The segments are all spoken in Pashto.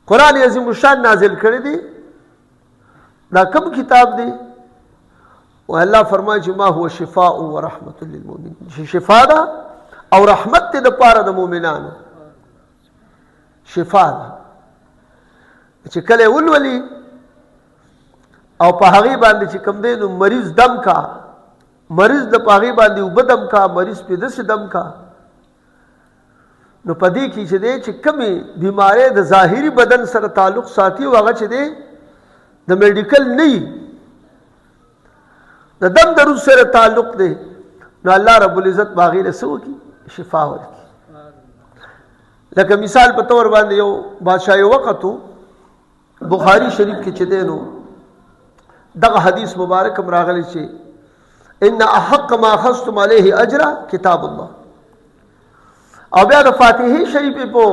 قرآن عظیم الشان نازل کړی دی. دا کوم کتاب دی؟ او الله فرمایي چې ما هو شفاء و رحمت للمؤمنین، چې شفا ده او رحمت دی د پاره د مؤمنانو. شفا ده چې کله ولولي او په هغې باندې چې کوم دی نو مریض دم کا، مریض د په هغې باندې اوبه دم کا، مریض پې داسې دم کا، نو په دې کې چې دی چې کومې بیمارۍ د ظاهري بدن سره تعلق ساتي او هغه چې دی د میډیکل نه وي، د دم د روح سره تعلق دی، نو الله رب العزت په هغې له څه وکړي؟ شفا ورکړي. لکه مثال په طور باندې یو بادشاه یو وخت و بخاري شریف کې چې دی نو دغه حدیث مبارک هم راغلی چې ان احق ما اخذتم علیه اجر کتاب الله. او بیا د فاتحې شریفې په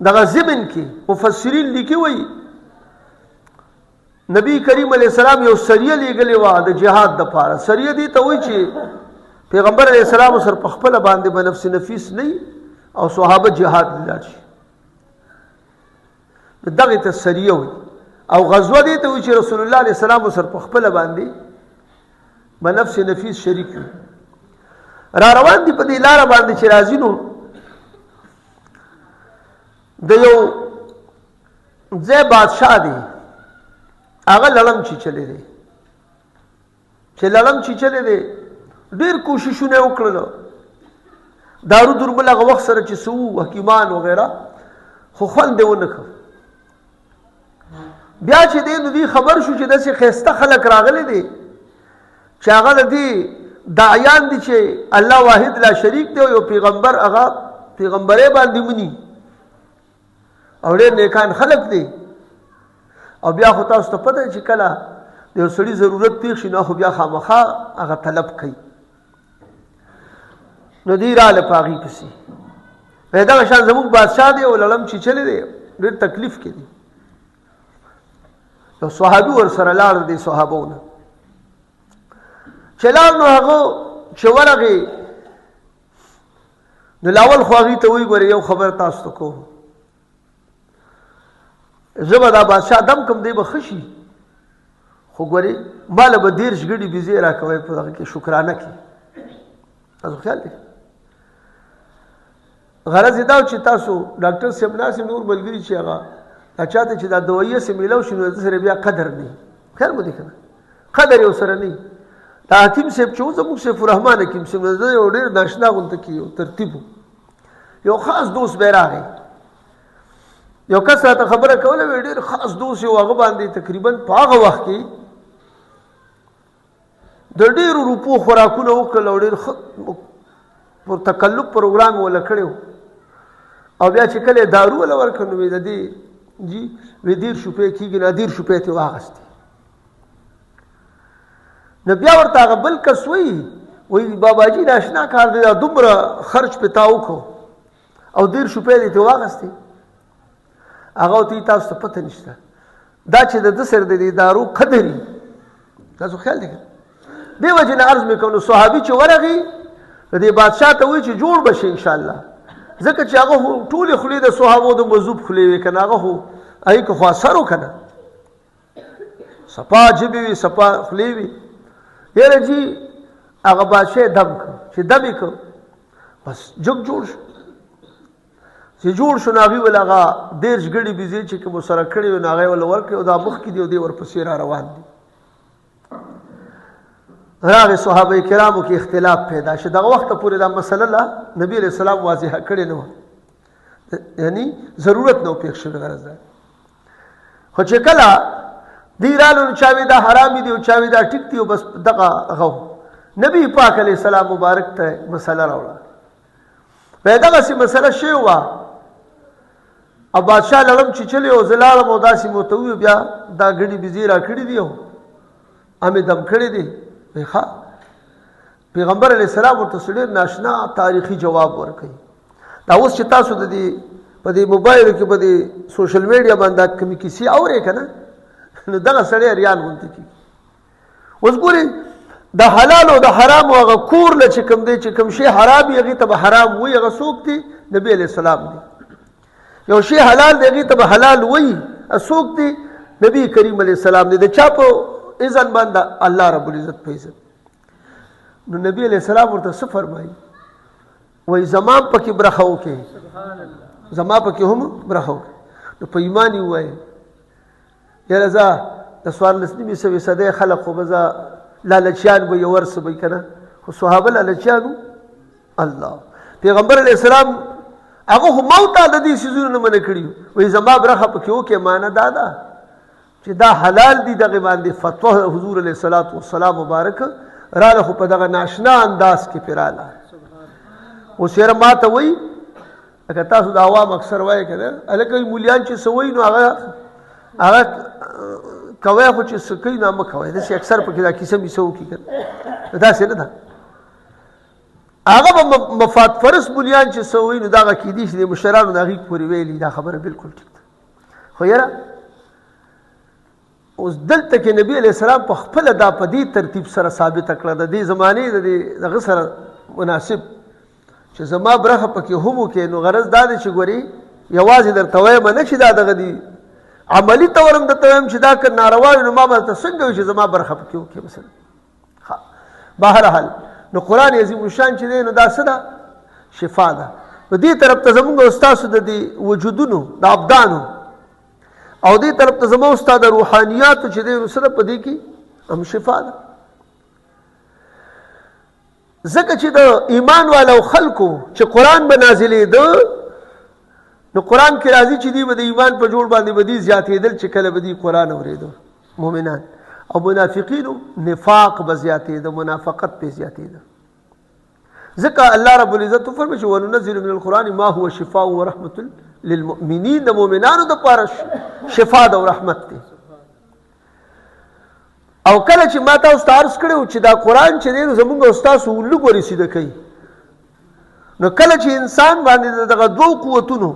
دغه ضمن کې مفسرین لیکي وایي نبی کریم علیه السلام یو سریه لیږلې وه د جهاد دپاره. سریه دې ته وایي چې پیغمبر علیه السلام سره په خپله باندې به نفس نفیس نه او صحابه جهاد لاړ شي، دغې ته سریه وایي. او غزوه دې ته وایي چې رسول الله علیه السلام سره په خپله باندې به نفس نفیس شریک وي. را روان دي په دې لاره باندې چې راځي نو د یو ځای بادشاه دی، هغه لړم چیچلی دی. چې لړم چیچلی دی ډېر کوششونه یې وکړلو، دارو درمل هغه وخت سره چې څه وو حکیمان وغیره، خو خوند یې ونه کړ. بیا چې دی نو دوی خبر شو چې داسې ښایسته خلک راغلی دی چې هغه د دې داعیان دي چې الله واحد لا شریک دی او یو پیغمبر هغه پیغمبرۍ باندې مني او ډېر نیکان خلک دی. او بیا خو تاسو ته پته چې کله د یو سړي ضرورت پیښ شي نو خو بیا خامخا هغه طلب کوي. نو دوی راله په هغې پسې دغه شان زموږ بادشاه دی او لړم چیچلی دی، ډېر تکلیف کې دی. یو صحابي ورسره لاړ دی صحابو نه چې لاړ نو هغه چې ورغې نو لاول خو هغې ته وایي ګورې یو خبر تاسو ته کوم، زه به دا بادشاه دم کم دی به ښه شي، خو ګورې ماله به 30 ګډې بیزې راکوئ په دغه کې شکرانه کې. تاسو خیال دی غرض یې دا و چې تاسو ډاکټر صاحب ناسې نور ملګري چې هغه چاته چې دا دواییه سې میلاو شي نو د سره بیا قدر نه خیر مو دی که نه قدر یې ورسره نه. دا حکیم صاحب چې و زموږ سیف الرحمن حکیم صاحب د یو ډېر ناشنا غونته کې یو ترتیب و، یو خاص دوست به یې راغی، یو کس راته خبره کوله وی ډېر خاص دوست یو هغه باندې تقریبا په هغه وخت کې د ډېرو روپو خوراکونه وکړل او ډېر پر تکلف پروګرام یې وله کړی و. او بیا چې کله یې دارو وله ورکړ نو وی د دې جی وی 10 روپۍ کېږي نه 10 روپۍ ترې واخېستې. نو بیا ورته هغه بل کس وایي باباجي ناشنا کار دی دا دومره خرچ پې تا وکړو او 10 روپۍ دې ترې واخېستې. هغه ورته تاسو ته پته نشته دا چې د ده سره د دې ادارو قدر وي. تاسو خیال دی که دې وجې نه عرض مې کوم نو صحابي چې ورغی د دې بادشاه ته وایي چې جوړ به شي انشاءالله، ځکه چې هغه خو ټولې خولې د صحابو د مذوب خولې وې که نه، هغه خو هغې که خو اثر و که نه صفا ژبې وي صفا خولې وي. یاره جي هغه بادشاه دم کړ، چې دم یې کړ بس جګ جوړ شو. چې جوړ شو نو هغې ول هغه 30 ګډې بیزې چې کوم سره کړې وې نو هغه یې ول ورکړې او دا مخکې دي او دې ورپسې را روان دي. راغې صحابه کرامو کې اختلاف پیدا شو. دغه وخته پورې دا مسله لا نبی علیه السلام واضحه کړې نه وه، یعنی ضرورت نه و پېښ شوی. غرض ده خو چې کله دی رالو نو چا وی دا حرامي دي او چا وی دا ټیک دي او بس دغه هغه نبی پاک علیه السلام مبارک ته مسله راوړه. په دغسې مسله شوې وه او بادشاه لړم چیچلی او زه لاړم او داسې مو ورته وویل بیا دا ګډې بیزې را کړي دي او امې دم کړي دي. وایي ښه. پیغمبر علیه السلام ورته څه ډېر ناشنا تاریخي جواب ورکوي. دا اوس چې تاسو د دې په دې موبایلو کې په دې سوشل میډیا باندې کومې کیسې اورئ که نه نو دغه سړی اریان غونته کېږي. اوس ګورئ د حلال او د حرام هغه کور له چې کوم دی چې کوم شی حرام وي هغې ته به حرام وایي، هغه څوک دی؟ نبی علیه السلام دی. یو شی حلال دی هغې ته به حلال وایي. څوک دی؟ نبی کریم علیه السلام دی. د چا په اذن باندې؟ الله رب العزت په اذن. نو نبی علیه السلام ورته څه فرمایي؟ وایي زما پکې برخه وکړې، زما پکې هم برخه وکړې. نو په ایمان یې ووایي یاره زه د څوارلس نیم سوې صدۍ خلق خو به زه لالچیان به یې ورڅه به که نه، خو صحابه لالچیان الله. پیغمبر علیه السلام هغه خو ما ته د دې څیزونو نه منع کړي، وایي زما برخه پکې وکړې. معنه دا ده چې دا حلال دي. دغې باندې فتوا حضور علیه الصلاة والسلام مبارک راله، خو په دغه ناشنا انداز کې پرې راله. اوس یاره ما ته وایي لکه تاسو د عوام اکثر وایي که نه هلکه مولیان چې څه وایي نو هغه کوی، خو چې څه کوي نو مه کوئ. داسې اکثر پکې دا کیسه میسه وکړي که نه، داسې نه ده. هغه به مفاد پرست مولیان چې څه وایي نو دا هغه کیدی چې د مشرانو د هغې پورې ویلي، دا خبره بالکل ټیک ده. خو یاره اوس دلته کې نبی علیه السلام په خپله دا په دې ترتیب سره ثابته کړه د دې زمانې د دغه سره مناسب چې زما برخه پکې هم وکړې. نو غرض دا دی چې ګورې یوازې درته وایم نه چې دا دغه دي، عملي طور هم درته وایم چې دا که ناروا وي نو ما به درته څنګه وي چې زما برخه پکې وکړې مثلا. بهرحال نو قرآن عظیم الشان چې دی نو دا څه ده؟ شفا ده. په دې طرف ته زمونږ او ستاسو د دې وجودونو د ابدانو او دې طرف ته زموږ ستا د روحانیاتو چې دی نو څه ده په دې کې هم شفا ده. ځکه چې د ایمان والو خلکو چې قرآن به نازلېده نو قرآن کې راځي چې دی به د ایمان په جوړ باندې به دی زیاتېدل چې کله به دی قرآن اورېده مؤمنان، او منافقینو نفاق به زیاتېده، منافقت به زیاتېده. ځکه الله رب العزت فرمایي چې وننزل من القرآن ما هو شفاء ورحمة للمؤمنین، د مؤمنانو دپاره شفا ده او رحمت دی. او کله چې ما تاسو ته عرض کړی و چې دا قرآن چې دی نو زمونږ او ستاسو لږ ورسېده کوي، نو کله چې انسان باندې دغه دوو قوتونو